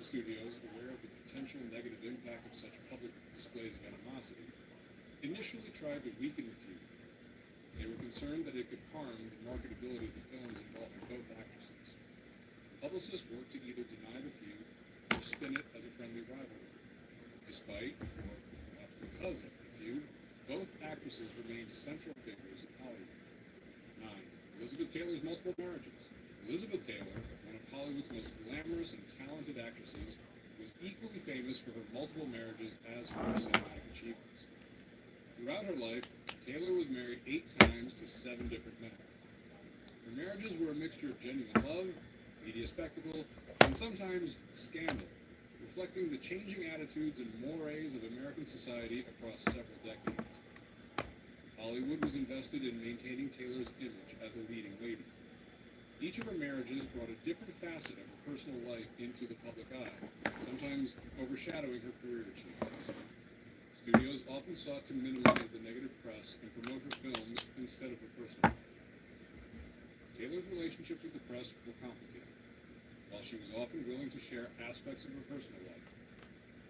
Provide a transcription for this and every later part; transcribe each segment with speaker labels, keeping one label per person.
Speaker 1: studios, aware of the potential negative impact of such public displays of animosity, initially tried to weaken the feud. They were concerned that it could harm the marketability of the films involving both actresses. Publicists worked to either deny the feud or spin it as a friendly rivalry. Despite, or perhaps because of the feud, both actresses remained central figures of Hollywood. 9. Elizabeth Taylor's multiple marriages. Elizabeth Taylor, one of Hollywood's most glamorous and talented actresses, was equally famous for her multiple marriages as for her cinematic achievements. Throughout her life, Taylor was married 8 times to 7 different men. Her marriages were a mixture of genuine love, media spectacle, and sometimes scandal, reflecting the changing attitudes and mores of American society across several decades. Hollywood was invested in maintaining Taylor's image as a leading lady. Each of her marriages brought a different facet of her personal life into the public eye, sometimes overshadowing her career achievements. Studios often sought to minimize the negative press and promote her films instead of her personal life. Taylor's relationships with the press were complicated. While she was often willing to share aspects of her personal life,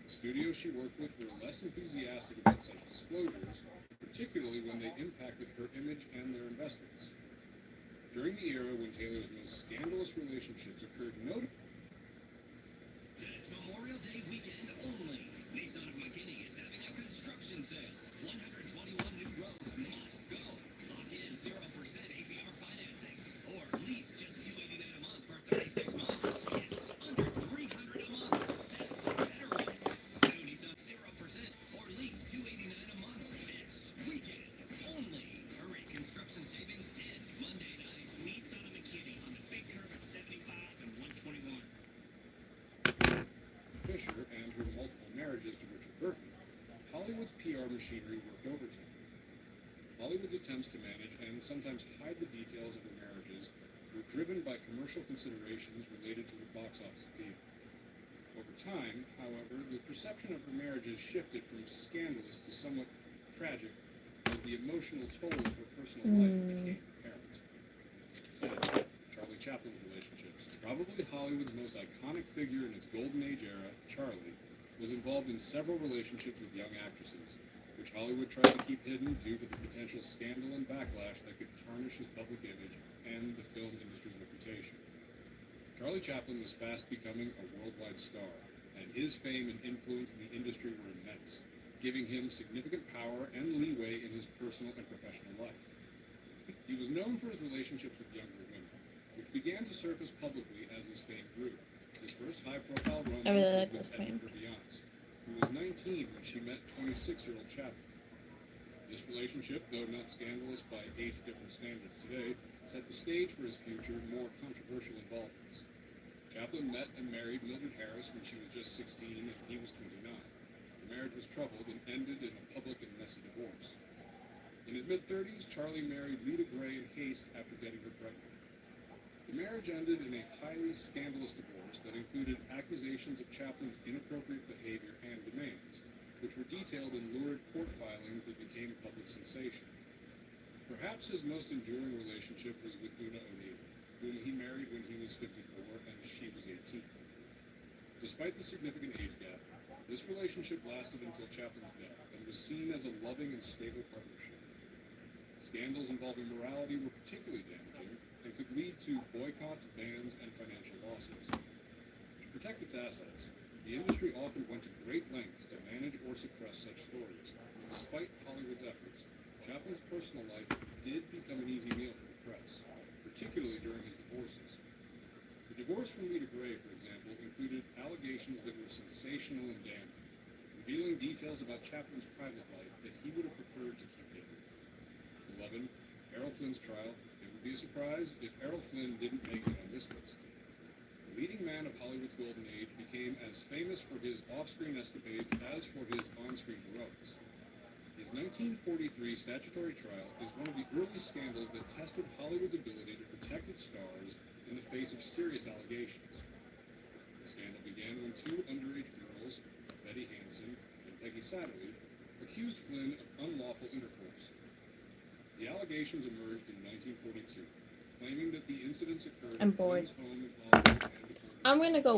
Speaker 1: the studios she worked with were less enthusiastic about such disclosures, particularly when they impacted her image and their investments. During the era when Taylor's most scandalous relationships occurred notably,
Speaker 2: This Memorial Day weekend only, Nissan of McKinney is having a construction sale. 121 new roads must go. Lock in 0% APR financing, or lease just $289 a month for 36 months. It's under $300 a month. That's a better way. New Nissan 0% or lease $289 a month this weekend only. Hurry, construction savings end Monday night. Nissan of McKinney on the big curve at 75 and 121.
Speaker 1: Fisher and her multiple marriages to Richard Burton, Hollywood's PR machinery worked overtime. Hollywood's attempts to manage and sometimes hide the details of her marriages were driven by commercial considerations related to the box office appeal. Over time, however, the perception of her marriages shifted from scandalous to somewhat tragic as the emotional toll of her personal life became apparent. 10. Charlie Chaplin's relationships. Probably Hollywood's most iconic figure in its golden age era, Charlie, was involved in several relationships with young actresses, which Hollywood tried to keep hidden due to the potential scandal and backlash that could tarnish his public image and the film industry's reputation. Charlie Chaplin was fast becoming a worldwide star, and his fame and influence in the industry were immense, giving him significant power and leeway in his personal and professional life. He was known for his relationships with younger women, which began to surface publicly as his fame grew. His first high-profile romance
Speaker 3: I really like
Speaker 1: was
Speaker 3: this
Speaker 1: with
Speaker 3: point.
Speaker 1: Edna Beyonce, who was 19 when she met 26-year-old Chaplin. This relationship, though not scandalous by age difference standards today, set the stage for his future, more controversial involvements. Chaplin met and married Mildred Harris when she was just 16 and he was 29. The marriage was troubled and ended in a public and messy divorce. In his mid-30s, Charlie married Lita Gray in haste after getting her pregnant. The marriage ended in a highly scandalous divorce that included accusations of Chaplin's inappropriate behavior and demands, which were detailed in lurid court filings that became a public sensation. Perhaps his most enduring relationship was with Una O'Neill, whom he married when he was 54 and she was 18. Despite the significant age gap, this relationship lasted until Chaplin's death and was seen as a loving and stable partnership. Scandals involving morality were particularly damaging and could lead to boycotts, bans, and financial losses. To protect its assets, the industry often went to great lengths to manage or suppress such stories. Despite Hollywood's efforts, Chaplin's personal life did become an easy meal for the press, particularly during his divorces. The divorce from Lita Gray, for example, included allegations that were sensational and damning, revealing details about Chaplin's private life that he would have preferred to keep hidden. 11. Errol Flynn's trial. It would be a surprise if Errol Flynn didn't make it on this list. The leading man of Hollywood's golden age became as famous for his off-screen escapades as for his on-screen heroics. His 1943 statutory trial is one of the early scandals that tested Hollywood's ability to protect its stars in the face of serious allegations. The scandal began when 2 underage girls, Betty Hansen and Peggy Satterley, accused Flynn of unlawful intercourse. The allegations emerged in 1942, claiming that the incidents occurred
Speaker 3: I'm
Speaker 1: in
Speaker 3: bored.
Speaker 1: Flynn's home in Hollywood and
Speaker 3: I'm gonna go